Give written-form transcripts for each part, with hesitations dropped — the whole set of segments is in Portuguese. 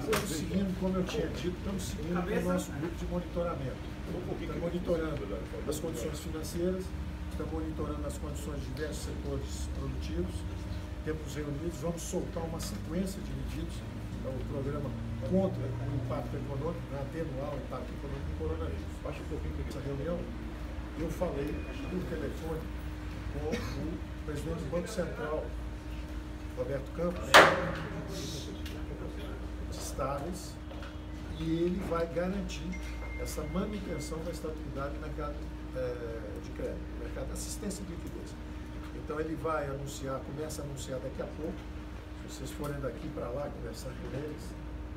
estamos seguindo, como eu tinha dito, estamos seguindo com o nosso grupo de monitoramento. Estamos monitorando as condições financeiras, estamos monitorando as condições de diversos setores produtivos. Tempos reunidos, vamos soltar uma sequência de medidas, então, o programa contra o impacto econômico, para atenuar o impacto econômico do coronavírus. Baixa um pouquinho nessa reunião, eu falei por telefone com o presidente do Banco Central, Roberto Campos, estáveis, e ele vai garantir essa manutenção da estabilidade no mercado de crédito, no mercado de assistência de liquidez. Então ele vai anunciar, começa a anunciar daqui a pouco, se vocês forem daqui para lá conversar com eles,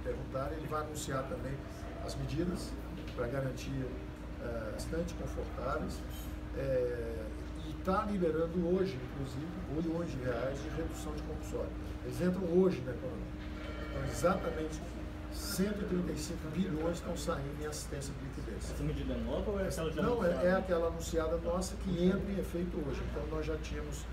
perguntarem, ele vai anunciar também as medidas para garantir bastante confortáveis e está liberando hoje, inclusive, bilhões de reais de redução de compulsório. Eles entram hoje na economia. Então, exatamente 135 bilhões estão saindo em assistência de liquidez. Essa medida é nova ou é aquela já Não, anunciada? é aquela anunciada nossa que entra em efeito hoje. Então nós já tínhamos...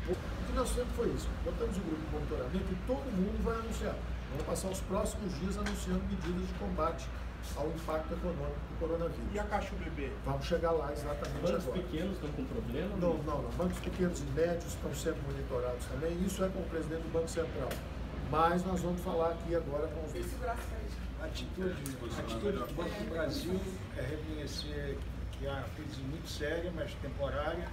O que nós fizemos foi isso. Botamos um grupo de monitoramento e todo mundo vai anunciar. Vamos passar os próximos dias anunciando medidas de combate ao impacto econômico do coronavírus. E a Caixa BB? Vamos chegar lá exatamente Bancos agora. pequenos estão com problema? Não. Bancos pequenos e médios estão sendo monitorados também. Isso é com o presidente do Banco Central. Mas nós vamos falar aqui agora com os... A atitude do Banco do Brasil é reconhecer que há uma crise muito séria, mas temporária,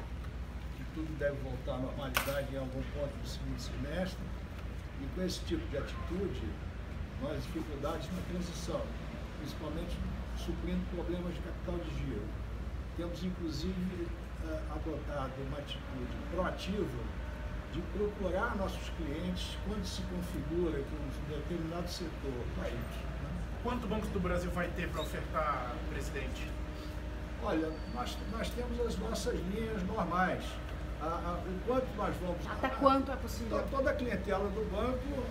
que tudo deve voltar à normalidade em algum ponto do segundo semestre. E com esse tipo de atitude, nós temos dificuldades na transição, principalmente suprindo problemas de capital de giro. Temos, inclusive, adotado uma atitude proativa de procurar nossos clientes quando se configura que um determinado setor vai. Quanto o Banco do Brasil vai ter para ofertar, presidente? Olha, nós temos as nossas linhas normais. O quanto nós vamos... Até quanto é possível? Toda a clientela do banco,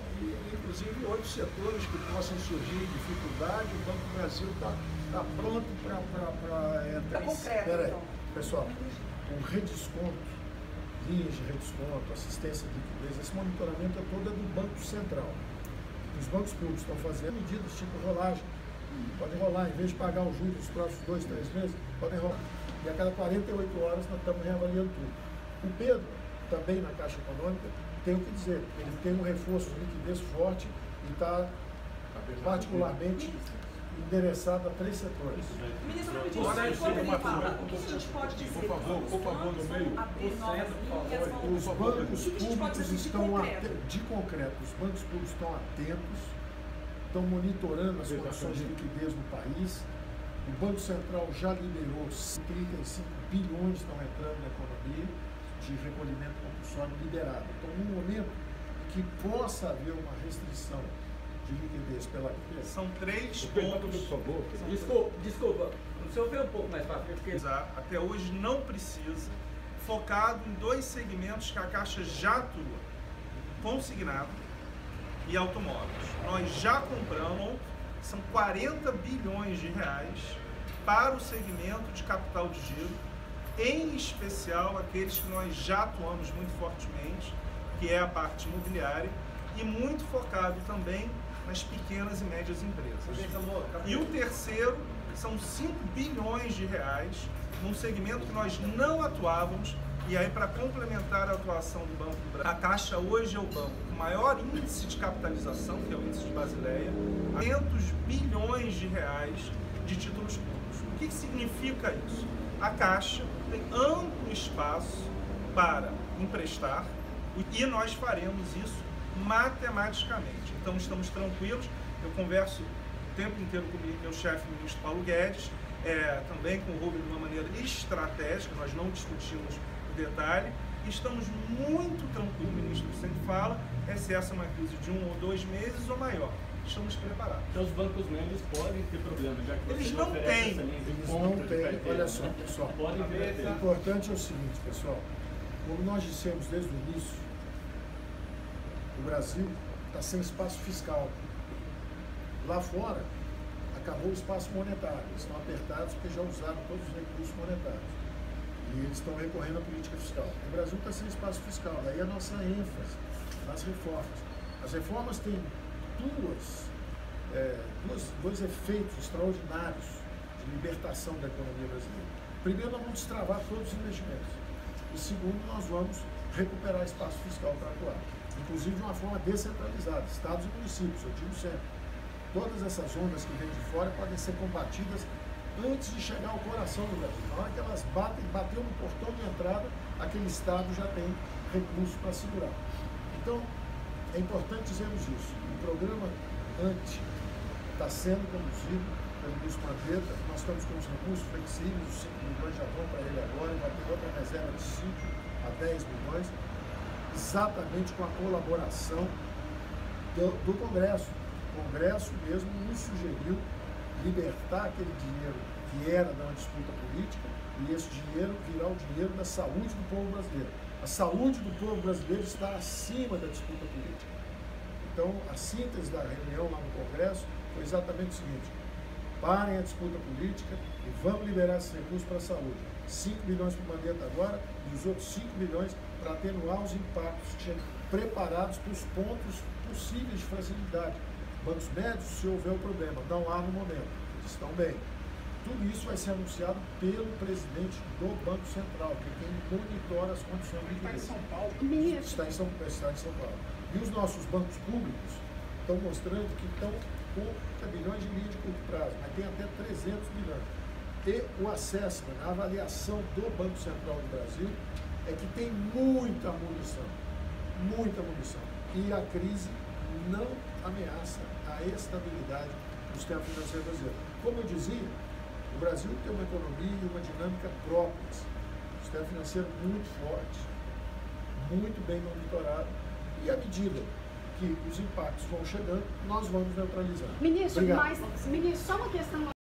inclusive outros setores que possam surgir dificuldade, o Banco do Brasil está pronto para entrar. Espera aí, pessoal, o redesconto, linhas de redesconto, assistência de liquidez, esse monitoramento é todo do Banco Central. Os bancos públicos estão fazendo medidas tipo rolagem. Podem rolar, em vez de pagar os juros nos próximos 2, 3 meses, podem rolar. E a cada 48 horas nós estamos reavaliando tudo. O Pedro, também na Caixa Econômica, tem o que dizer. Ele tem um reforço de liquidez forte e está particularmente endereçado a 3 setores. Ministro, enquanto ele fala, o que a gente pode dizer? Por favor, no meio. Os bancos públicos estão de concreto, os bancos públicos estão atentos, estão monitorando as condições de liquidez no país. O Banco Central já liberou 35 bilhões estão entrando na economia de recolhimento compulsório liberado. Então, no momento que possa haver uma restrição de liquidez pela empresa. São 3 pontos. Por favor. Desculpa, o senhor veio um pouco mais para frente. Até hoje não precisa, focado em 2 segmentos que a Caixa já atua: consignado e automóveis. Nós já compramos, são 40 bilhões de reais para o segmento de capital de giro, em especial aqueles que nós já atuamos muito fortemente, que é a parte imobiliária, e muito focado também nas pequenas e médias empresas. E o terceiro são 5 bilhões de reais num segmento que nós não atuávamos. E aí, para complementar a atuação do Banco do Brasil, a Caixa hoje é o banco com maior índice de capitalização, que é o índice de Basileia, 500 bilhões de reais de títulos públicos. O que significa isso? A Caixa tem amplo espaço para emprestar e nós faremos isso matematicamente. Então estamos tranquilos. Eu converso o tempo inteiro com o meu chefe, o ministro Paulo Guedes, também com o Rubem de uma maneira estratégica, nós não discutimos o detalhe. Estamos muito tranquilos, o ministro sempre fala, se essa é uma crise de 1 ou 2 meses ou maior. Estamos preparados. Então os bancos médios podem ter problema, já que eles não têm. Eles não têm. Olha só, pessoal. O importante é o seguinte, pessoal. Como nós dissemos desde o início, o Brasil está sem espaço fiscal. Lá fora, acabou o espaço monetário. Eles estão apertados porque já usaram todos os recursos monetários. E eles estão recorrendo à política fiscal. O Brasil está sem espaço fiscal. Daí a nossa ênfase nas reformas. As reformas têm 2 dois efeitos extraordinários de libertação da economia brasileira. Primeiro, nós vamos destravar todos os investimentos. E segundo, nós vamos recuperar espaço fiscal para atuar. Inclusive de uma forma descentralizada, estados e municípios, eu digo sempre. Todas essas ondas que vêm de fora podem ser combatidas antes de chegar ao coração do Brasil. Na hora que elas bateu no portão de entrada, aquele estado já tem recursos para segurar. Então, é importante dizermos isso. O programa ANTE está sendo conduzido pelo ministro Mandetta. Nós estamos com os recursos flexíveis, os 5 milhões já vão para ele agora, vai ter outra reserva de 5 a 10 milhões, exatamente com a colaboração do Congresso. O Congresso mesmo nos sugeriu libertar aquele dinheiro que era de uma disputa política e esse dinheiro virar o dinheiro da saúde do povo brasileiro. A saúde do povo brasileiro está acima da disputa política. Então, a síntese da reunião lá no Congresso foi exatamente o seguinte: parem a disputa política e vamos liberar esses recursos para a saúde. 5 milhões para o Mandetta agora e os outros 5 milhões para atenuar os impactos, preparados para os pontos possíveis de fragilidade. Bancos médios, se houver o problema, não há no momento, eles estão bem. Tudo isso vai ser anunciado pelo presidente do Banco Central, que é quem monitora as condições de liquidez. Está em São Paulo. Está em São Paulo. E os nossos bancos públicos estão mostrando que estão com 30 bilhões de linha de curto prazo, mas tem até 300 bilhões. E o assessment, a avaliação do Banco Central do Brasil é que tem muita munição. E a crise não ameaça a estabilidade do sistema financeiro brasileiro. Como eu dizia, o Brasil tem uma economia e uma dinâmica próprias. O sistema financeiro muito forte, muito bem monitorado, e à medida que os impactos vão chegando, nós vamos neutralizar. Ministro, Obrigado. mas, ministro, só uma questão